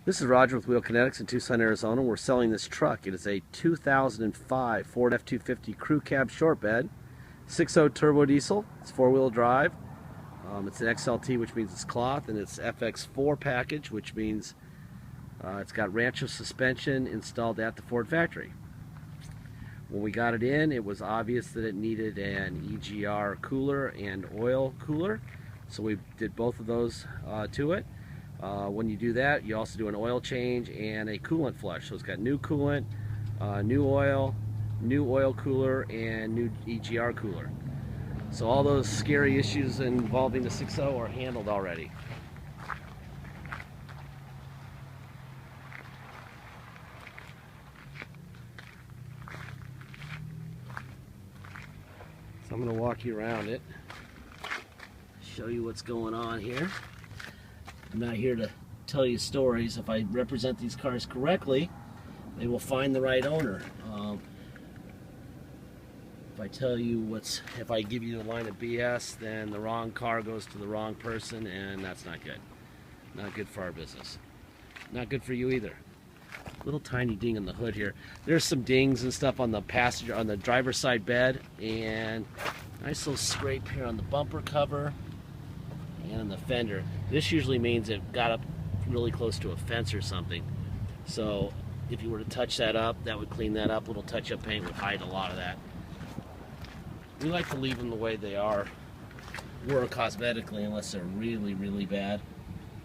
This is Roger with Wheel Kinetics in Tucson, Arizona. We're selling this truck. It is a 2005 Ford F-250 crew cab short bed, 6.0 turbo diesel. It's four-wheel drive. It's an XLT, which means it's cloth, and it's FX4 package, which means it's got Rancho suspension installed at the Ford factory. When we got it in, it was obvious that it needed an EGR cooler and oil cooler, so we did both of those to it. When you do that, you also do an oil change and a coolant flush. So it's got new coolant, new oil cooler, and new EGR cooler. So all those scary issues involving the 6.0 are handled already. So I'm going to walk you around it, show you what's going on here. I'm not here to tell you stories. If I represent these cars correctly, they will find the right owner. If I give you a line of BS, then the wrong car goes to the wrong person, and that's not good. Not good for our business. Not good for you either. Little tiny ding in the hood here. There's some dings and stuff on the passenger, on the driver's side bed, and nice little scrape here on the bumper cover and on the fender. This usually means it got up really close to a fence or something. So if you were to touch that up, that would clean that up. A little touch-up paint would hide a lot of that. We like to leave them the way they were cosmetically, unless they're really, really bad,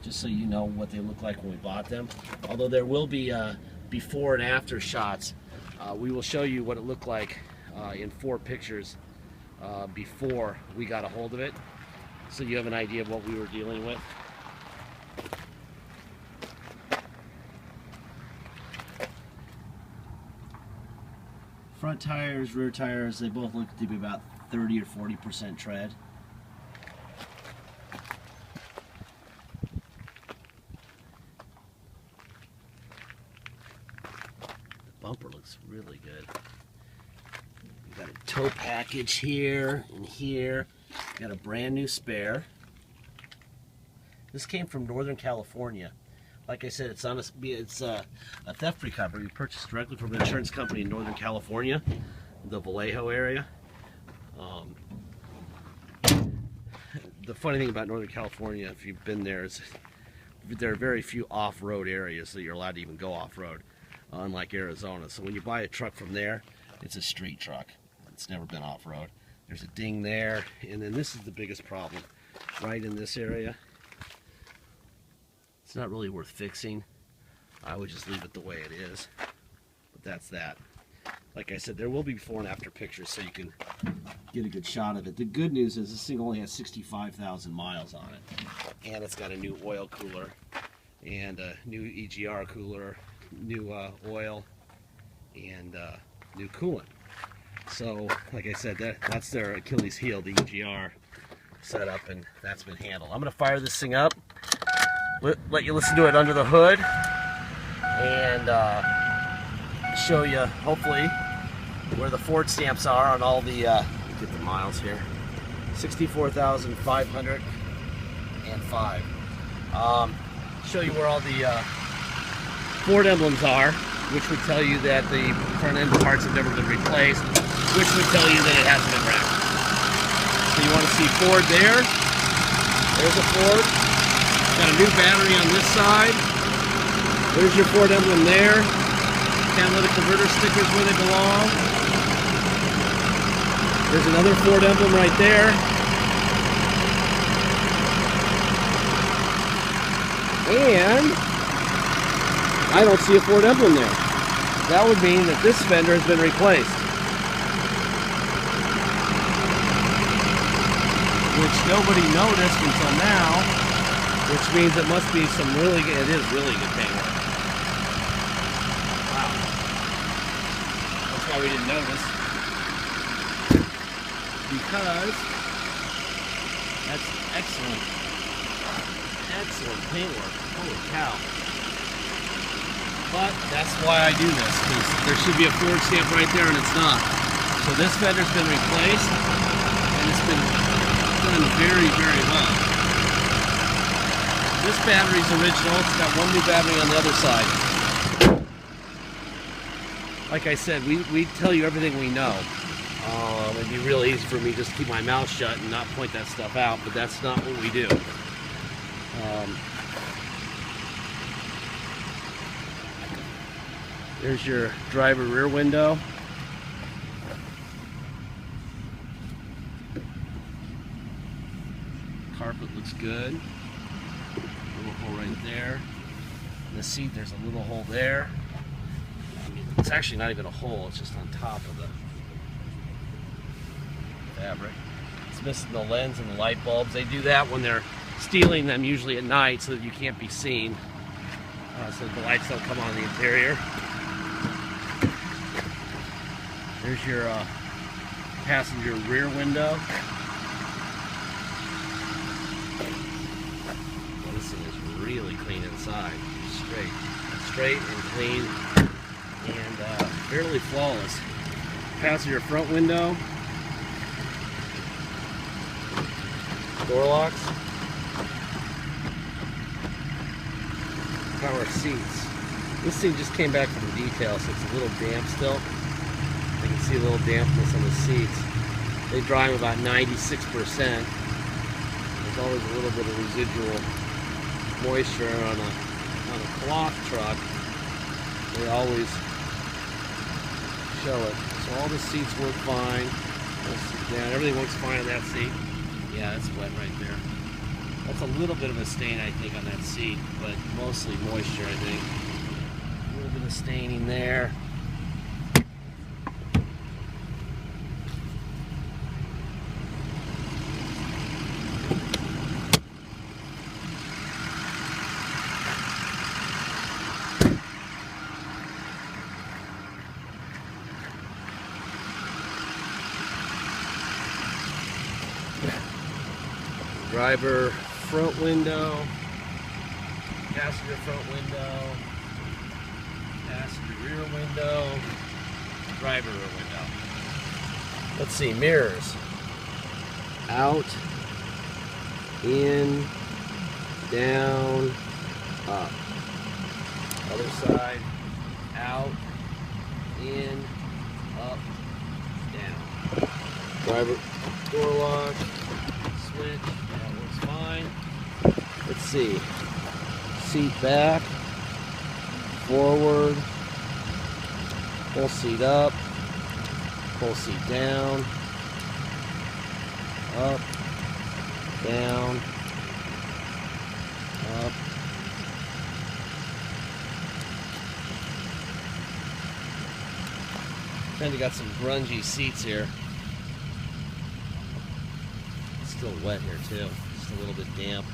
just so you know what they look like when we bought them. Although there will be before and after shots. We will show you what it looked like in 4 pictures before we got a hold of it, so you have an idea of what we were dealing with. Front tires, rear tires, they both look to be about 30 or 40% tread. The bumper looks really good. We've got a tow package here and here. Got a brand new spare. This came from Northern California. Like I said, it's a theft recovery. We purchased directly from an insurance company in Northern California, the Vallejo area. The funny thing about Northern California, if you've been there, is there are very few off-road areas that you're allowed to even go off-road, unlike Arizona. So when you buy a truck from there, it's a street truck. It's never been off-road. There's a ding there, and then this is the biggest problem, right in this area. It's not really worth fixing. I would just leave it the way it is. But that's that. Like I said, there will be before and after pictures so you can get a good shot of it. The good news is this thing only has 65,000 miles on it. And it's got a new oil cooler and a new EGR cooler, new oil, and new coolant. So, like I said, that's their Achilles heel, the EGR setup, and that's been handled. I'm going to fire this thing up. Let you listen to it under the hood, and show you, hopefully, where the Ford stamps are on all the, get the miles here, 64,505. Show you where all the Ford emblems are, which would tell you that the front end parts have never been replaced, which would tell you that it hasn't been wrecked. So you want to see Ford there. There's a Ford. Got a new battery on this side. There's your Ford emblem there. Catalytic converter stickers where they belong. There's another Ford emblem right there. And I don't see a Ford emblem there. That would mean that this fender has been replaced. Which nobody noticed until now. Which means it must be some really good, it is really good paintwork. Wow. That's why we didn't notice. Because that's excellent paintwork. Holy cow. But that's why I do this, because there should be a Ford stamp right there and it's not. So this fender's been replaced and it's been done very, very well. This battery's original. It's got one new battery on the other side. Like I said, we tell you everything we know. It'd be real easy for me just to keep my mouth shut and not point that stuff out, but that's not what we do. There's your driver rear window. Carpet looks good. Little hole right there. In the seat, there's a little hole there. I mean, it's actually not even a hole, it's just on top of the fabric. It's missing the lens and the light bulbs. They do that when they're stealing them, usually at night, so that you can't be seen, so that the lights don't come on in the interior. There's your passenger rear window. Well, this thing is really clean inside. Straight and clean, and fairly flawless. Passenger front window. Door locks. Power seats. This thing just came back from detail, so it's a little damp still. You can see a little dampness on the seats. They dry them about 96%. There's always a little bit of residual moisture on a cloth truck. They always show it. So all the seats work fine. Yeah, everything works fine on that seat. Yeah, that's wet right there. That's a little bit of a stain, I think, on that seat, but mostly moisture, I think. A little bit of staining there. Driver front window, passenger front window, passenger rear window, driver rear window. Let's see, mirrors. Out, in, down, up. Other side, out, in, up, down. Driver door lock, switch. Fine. Let's see. Seat back, forward, pull seat up, pull seat down, up, down, up. Kind of got some grungy seats here. It's still wet here too. A little bit damp.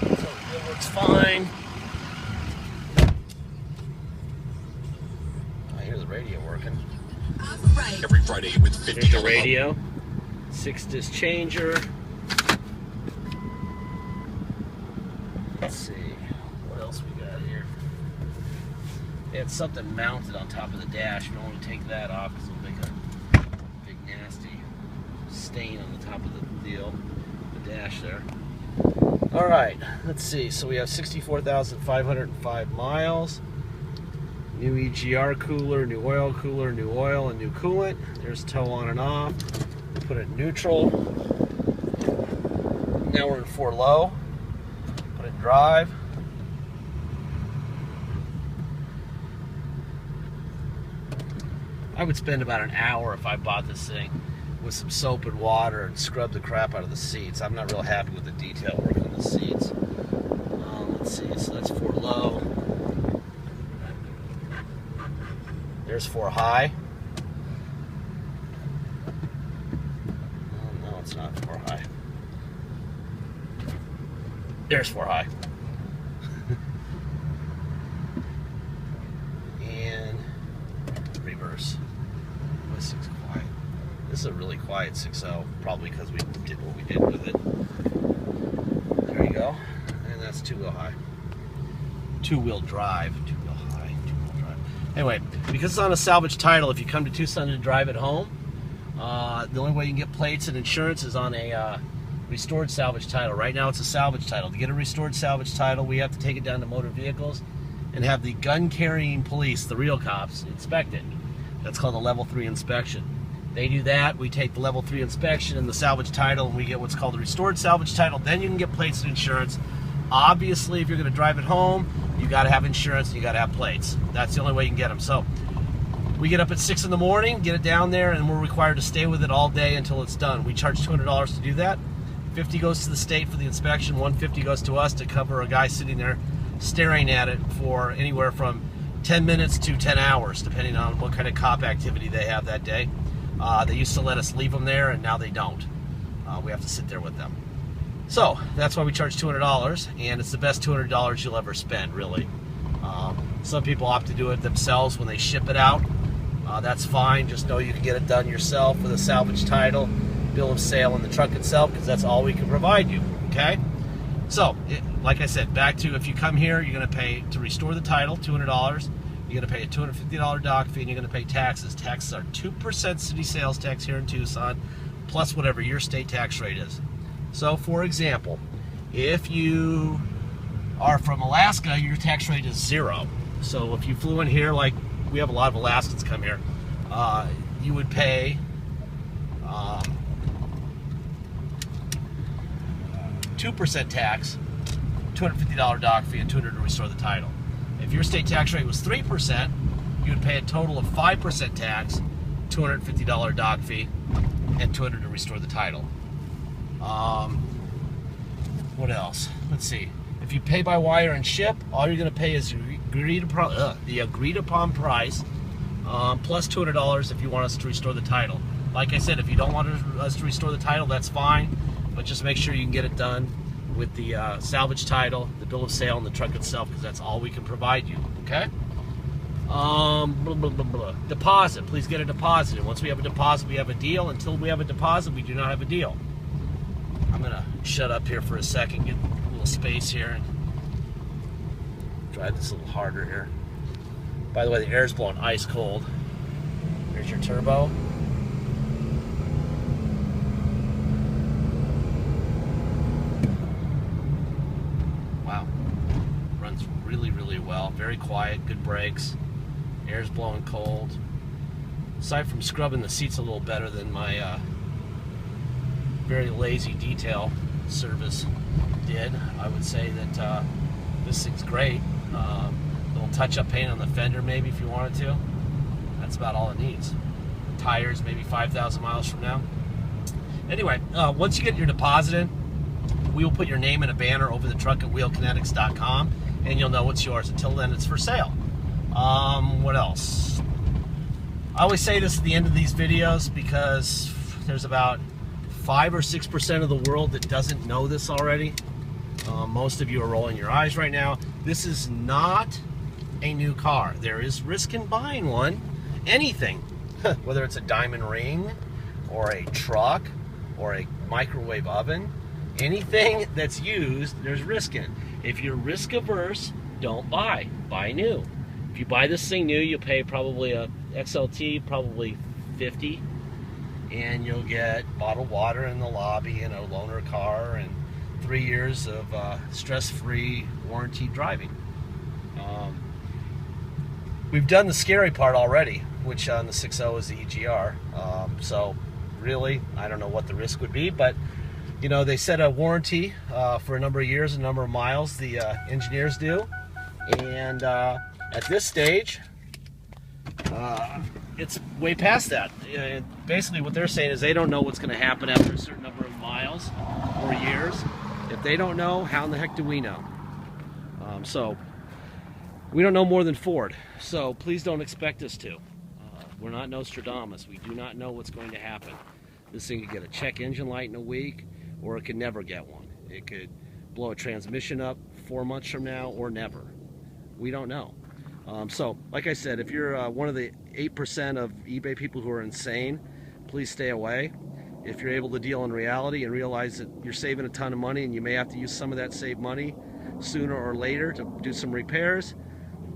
So it works fine. I hear the radio working. Every Friday with 50. Here's the radio. 6-disc changer. Let's see. What else we got here? They had something mounted on top of the dash. We don't want to take that off because it'll make a big nasty stain on the top of the deal, the dash there. All right, let's see. So we have 64,505 miles. New EGR cooler, new oil, and new coolant. There's tow on and off. Put it in neutral. Now we're in 4 low. Put it in drive. I would spend about an hour if I bought this thing with some soap and water and scrub the crap out of the seats. I'm not real happy with the detail work on the seats. Let's see, so that's 4 low. There's 4 high. Oh, no, it's not 4 high. There's 4 high. And reverse. This is quiet. This is a really quiet 6.0, probably because we did what we did with it. There you go. And that's 2-wheel high. 2-wheel drive. 2-wheel high. 2-wheel drive. Anyway, because it's on a salvage title, if you come to Tucson to drive it home, The only way you can get plates and insurance is on a restored salvage title. Right now it's a salvage title. To get a restored salvage title, we have to take it down to motor vehicles and have the gun-carrying police, the real cops, inspect it. That's called a level 3 inspection. They do that, we take the level 3 inspection and the salvage title, and we get what's called a restored salvage title. Then you can get plates and insurance. Obviously, if you're going to drive it home, you got to have insurance and you got to have plates. That's the only way you can get them. So we get up at 6 in the morning, get it down there, and we're required to stay with it all day until it's done. We charge $200 to do that. $50 goes to the state for the inspection, $150 goes to us to cover a guy sitting there staring at it for anywhere from 10 minutes to 10 hours, depending on what kind of cop activity they have that day. They used to let us leave them there, and now they don't. We have to sit there with them. So that's why we charge $200, and it's the best $200 you'll ever spend, really. Some people opt to do it themselves when they ship it out. That's fine. Just know you can get it done yourself with a salvage title, bill of sale, and the truck itself, because that's all we can provide you. Okay? So, like I said, back to if you come here, you're going to pay to restore the title, $200. You're going to pay a $250 dock fee, and you're going to pay taxes. Taxes are 2% city sales tax here in Tucson, plus whatever your state tax rate is. So, for example, if you are from Alaska, your tax rate is 0. So, if you flew in here, like we have a lot of Alaskans come here, you would pay 2% tax, $250 dock fee, and $200 to restore the title. If your state tax rate was 3%, you would pay a total of 5% tax, $250 dock fee, and $200 to restore the title. What else? Let's see. If you pay by wire and ship, all you're going to pay is the agreed upon price, plus $200 if you want us to restore the title. Like I said, if you don't want us to restore the title, that's fine, but just make sure you can get it done with the salvage title, the bill of sale, and the truck itself, because that's all we can provide you. Okay? Deposit. Please get a deposit. And once we have a deposit, we have a deal. Until we have a deposit, we do not have a deal. I'm going to shut up here for a second, get a little space here, and drive this a little harder here. By the way, the air's blowing ice cold. Here's your turbo. Wow. Runs really, really well. Very quiet, good brakes. Air's blowing cold. Aside from scrubbing the seats a little better than my very lazy detail service did, I would say that this thing's great. Little touch-up paint on the fender maybe if you wanted to. That's about all it needs. Tires maybe 5,000 miles from now. Anyway, once you get your deposit in, we will put your name in a banner over the truck at wheelkinetics.com, and you'll know it's yours. Until then, it's for sale. What else? I always say this at the end of these videos because there's about 5 or 6% of the world that doesn't know this already. Most of you are rolling your eyes right now. This is not a new car. There is risk in buying one. Anything, whether it's a diamond ring or a truck or a microwave oven, anything that's used, there's risk in it. If you're risk averse, don't buy. Buy new. If you buy this thing new, you'll pay probably a XLT, probably $50, and you'll get bottled water in the lobby and a loaner car and 3 years of stress-free warranty driving. We've done the scary part already, which on the 6.0 is the EGR. So really, I don't know what the risk would be, but you know, they set a warranty for a number of years, a number of miles, the engineers do, and at this stage, it's way past that. Basically what they're saying is they don't know what's going to happen after a certain number of miles or years. If they don't know, how in the heck do we know? So we don't know more than Ford, so please don't expect us to. We're not Nostradamus. We do not know what's going to happen. This thing could get a check engine light in a week, or it could never get one. It could blow a transmission up 4 months from now, or never. We don't know. So, like I said, if you're one of the 8% of eBay people who are insane, please stay away. If you're able to deal in reality and realize that you're saving a ton of money and you may have to use some of that saved money sooner or later to do some repairs,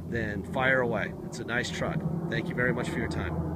then fire away. It's a nice truck. Thank you very much for your time.